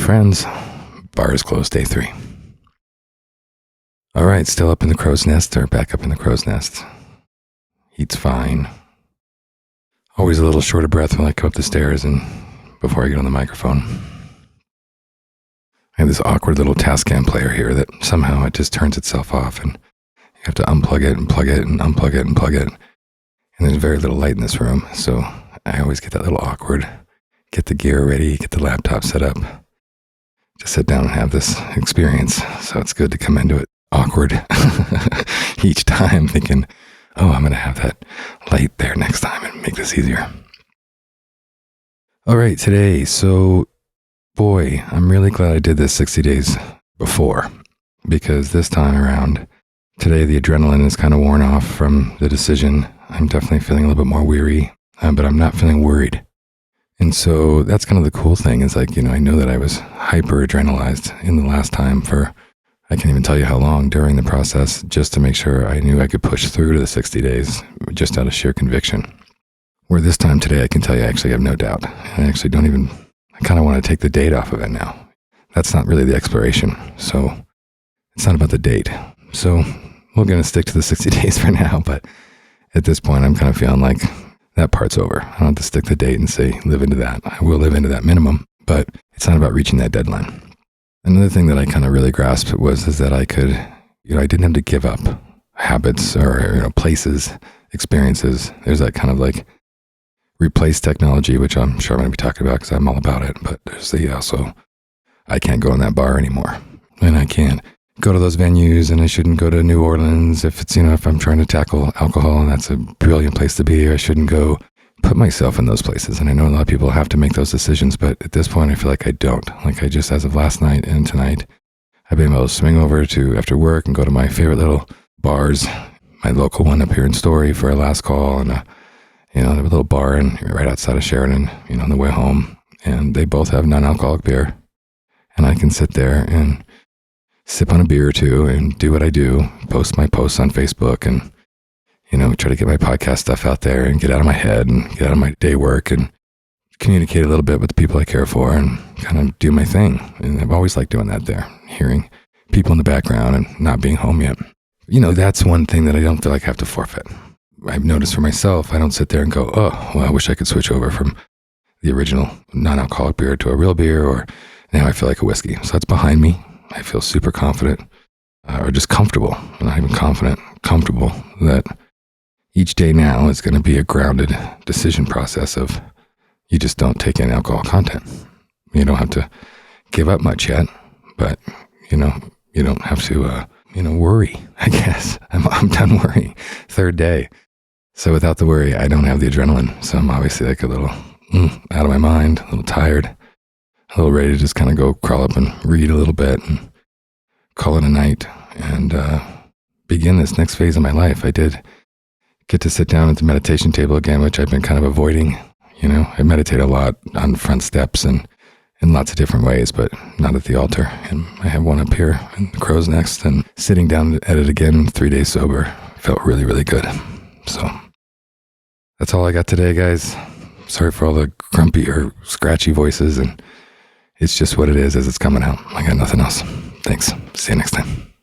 friends. Bar is closed, day 3. All right, still up in the crow's nest, or back up in the crow's nest. Heath's fine. Always a little short of breath when I come up the stairs and before I get on the microphone. I have this awkward little Tascam player here that somehow it just turns itself off, and you have to unplug it and plug it and unplug it and plug it. And there's very little light in this room, so I always get that little awkward, get the gear ready, get the laptop set up, just sit down and have this experience. So it's good to come into it awkward each time thinking, oh, I'm going to have that light there next time and make this easier. All right, today, so boy, I'm really glad I did this 60 days before, because this time around, today the adrenaline is kind of worn off from the decision. I'm definitely feeling a little bit more weary, but I'm not feeling worried. And so that's kind of the cool thing is like, I know that I was hyper adrenalized in the last time for, I can't even tell you how long during the process, just to make sure I knew I could push through to the 60 days just out of sheer conviction. Where this time today, I can tell you I actually have no doubt. I actually I kind of want to take the date off of it now. That's not really the expiration. So it's not about the date. So we're going to stick to the 60 days for now. But at this point, I'm kind of feeling like that part's over. I don't have to stick the date and say, live into that. I will live into that minimum, but it's not about reaching that deadline. Another thing that I kind of really grasped is that I could, I didn't have to give up habits or, places, experiences. There's that kind of like replace technology, which I'm sure I'm going to be talking about because I'm all about it. But there's also, I can't go in that bar anymore. And I can't go to those venues, and I shouldn't go to New Orleans if it's, if I'm trying to tackle alcohol and that's a brilliant place to be. I shouldn't go put myself in those places. And I know a lot of people have to make those decisions, but at this point, I feel like I don't. Like I just, as of last night and tonight, I've been able to swing over to after work and go to my favorite little bars, my local one up here in Story for a last call, and they have a little bar right outside of Sheridan, on the way home, and they both have non-alcoholic beer, and I can sit there and sip on a beer or two and do what I do, post my posts on Facebook and, try to get my podcast stuff out there and get out of my head and get out of my day work and communicate a little bit with the people I care for and kind of do my thing. And I've always liked doing that there, hearing people in the background and not being home yet. That's one thing that I don't feel like I have to forfeit. I've noticed for myself, I don't sit there and go, oh, well, I wish I could switch over from the original non-alcoholic beer to a real beer, or now I feel like a whiskey. So that's behind me. I feel super confident, or just comfortable, not even confident, comfortable that each day now is going to be a grounded decision process of you just don't take in alcohol content. You don't have to give up much yet, but, you don't have to, worry, I guess. I'm done worrying. 3rd day. So without the worry, I don't have the adrenaline. So I'm obviously like a little out of my mind, a little tired, a little ready to just kind of go crawl up and read a little bit and call it a night and begin this next phase of my life. I did get to sit down at the meditation table again, which I've been kind of avoiding. I meditate a lot on front steps and in lots of different ways, but not at the altar. And I have one up here in the crow's nest, and sitting down at it again 3 days sober felt really, really good. So that's all I got today, guys. Sorry for all the grumpy or scratchy voices, and it's just what it is as it's coming out. I got nothing else. Thanks. See you next time.